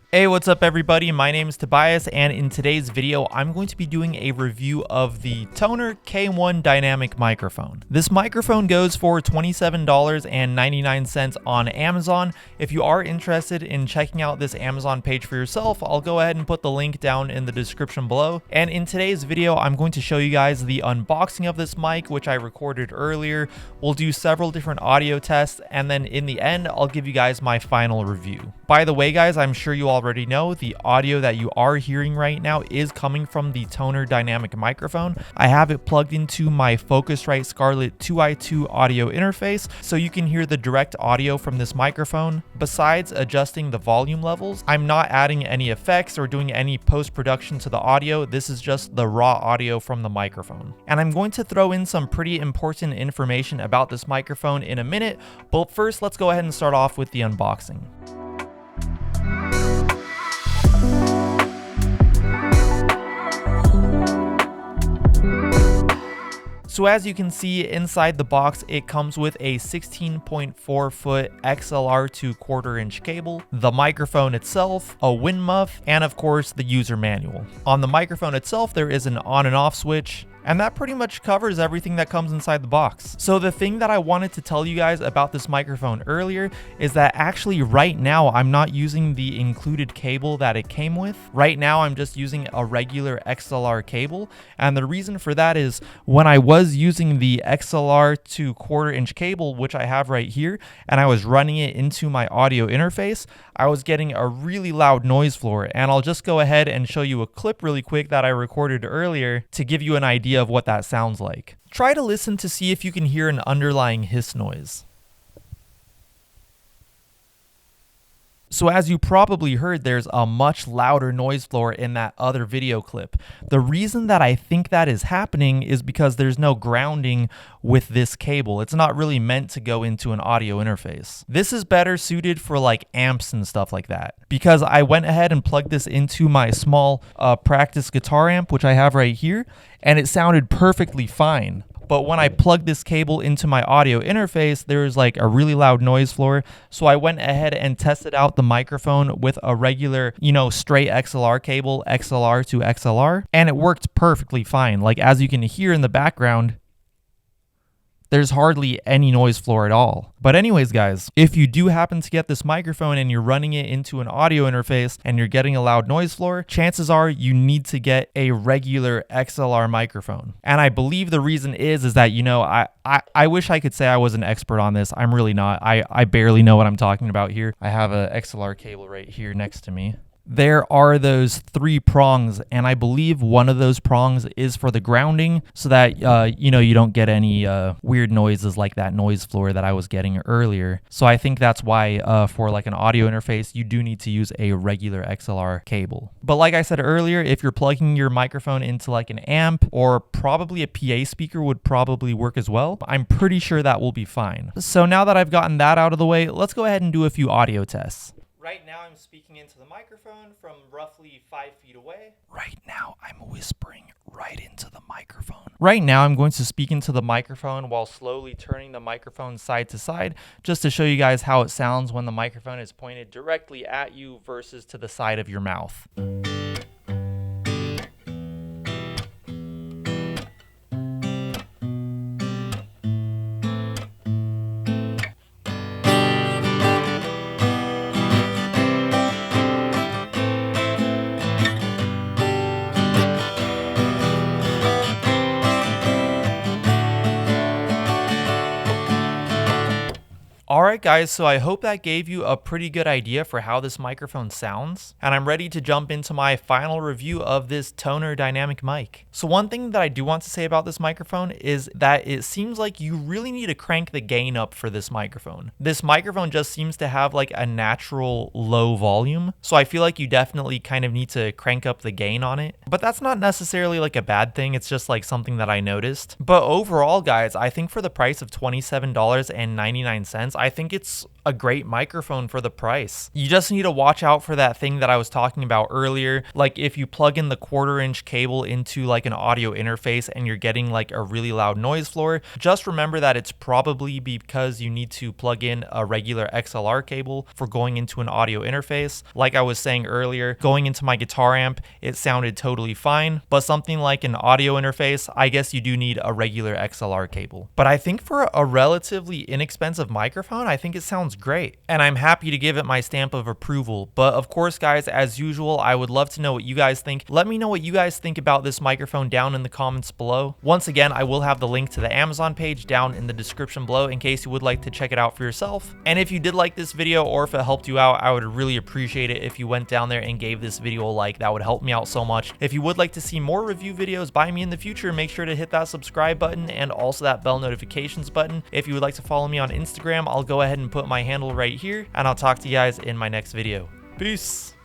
Hey, what's up everybody? My name is Tobias, and in today's video, I'm going to be doing a review of the Tonor K1 Dynamic microphone. This microphone goes for $27.99 on Amazon. If you are interested in checking out this Amazon page for yourself, I'll go ahead and put the link down in the description below. And in today's video, I'm going to show you guys the unboxing of this mic, which I recorded earlier. We'll do several different audio tests, and then in the end, I'll give you guys my final review. By the way, guys, I'm sure you already know the audio that you are hearing right now is coming from the Tonor Dynamic microphone. I have it plugged into my Focusrite Scarlett 2i2 audio interface, so you can hear the direct audio from this microphone. Besides adjusting the volume levels, I'm not adding any effects or doing any post-production to the audio. This is just the raw audio from the microphone. And I'm going to throw in some pretty important information about this microphone in a minute, but first let's go ahead and start off with the unboxing. So as you can see inside the box, it comes with a 16.4 foot XLR to 1/4 inch cable, the microphone itself, a wind muff, and of course the user manual. On the microphone itself, there is an on and off switch, and that pretty much covers everything that comes inside the box. So the thing that I wanted to tell you guys about this microphone earlier is that actually right now I'm not using the included cable that it came with. Right now I'm just using a regular XLR cable, and the reason for that is when I was using the XLR to 1/4 inch cable, which I have right here, and I was running it into my audio interface, I was getting a really loud noise floor, and I'll just go ahead and show you a clip really quick that I recorded earlier to give you an idea of what that sounds like. Try to listen to see if you can hear an underlying hiss noise. So as you probably heard, there's a much louder noise floor in that other video clip. The reason that I think that is happening is because there's no grounding with this cable. It's not really meant to go into an audio interface. This is better suited for like amps and stuff like that, because I went ahead and plugged this into my small practice guitar amp, which I have right here, and it sounded perfectly fine. But when I plugged this cable into my audio interface, there was like a really loud noise floor. So I went ahead and tested out the microphone with a regular, straight XLR cable, XLR to XLR, and it worked perfectly fine. Like as you can hear in the background, there's hardly any noise floor at all. But anyways, guys, if you do happen to get this microphone and you're running it into an audio interface and you're getting a loud noise floor, chances are you need to get a regular XLR microphone. And I believe the reason is that, I wish I could say I was an expert on this. I'm really not. I barely know what I'm talking about here. I have a XLR cable right here next to me. There are those 3 prongs, and I believe one of those prongs is for the grounding so that, you don't get any weird noises like that noise floor that I was getting earlier. So I think that's why for like an audio interface, you do need to use a regular XLR cable. But like I said earlier, if you're plugging your microphone into like an amp or probably a PA speaker would probably work as well. I'm pretty sure that will be fine. So now that I've gotten that out of the way, let's go ahead and do a few audio tests. Right now I'm speaking into the microphone from roughly 5 feet away. Right now I'm whispering right into the microphone. Right now I'm going to speak into the microphone while slowly turning the microphone side to side, just to show you guys how it sounds when the microphone is pointed directly at you versus to the side of your mouth. Alright guys, so I hope that gave you a pretty good idea for how this microphone sounds, and I'm ready to jump into my final review of this Tonor Dynamic mic. So one thing that I do want to say about this microphone is that it seems like you really need to crank the gain up for this microphone. This microphone just seems to have like a natural low volume, so I feel like you definitely kind of need to crank up the gain on it. But that's not necessarily like a bad thing, it's just like something that I noticed. But overall guys, I think for the price of $27.99, I think it's a great microphone for the price. You just need to watch out for that thing that I was talking about earlier. Like if you plug in the 1/4" cable into like an audio interface and you're getting like a really loud noise floor, just remember that it's probably because you need to plug in a regular XLR cable for going into an audio interface. Like I was saying earlier, going into my guitar amp, it sounded totally fine, but something like an audio interface, I guess you do need a regular XLR cable. But I think for a relatively inexpensive microphone, I think it sounds great, and I'm happy to give it my stamp of approval. But of course, guys, as usual, I would love to know what you guys think. Let me know what you guys think about this microphone down in the comments below. Once again, I will have the link to the Amazon page down in the description below in case you would like to check it out for yourself. And if you did like this video, or if it helped you out, I would really appreciate it if you went down there and gave this video a like. That would help me out so much. If you would like to see more review videos by me in the future, make sure to hit that subscribe button and also that bell notifications button. If you would like to follow me on Instagram, I'll go ahead and put my handle right here, and I'll talk to you guys in my next video. Peace.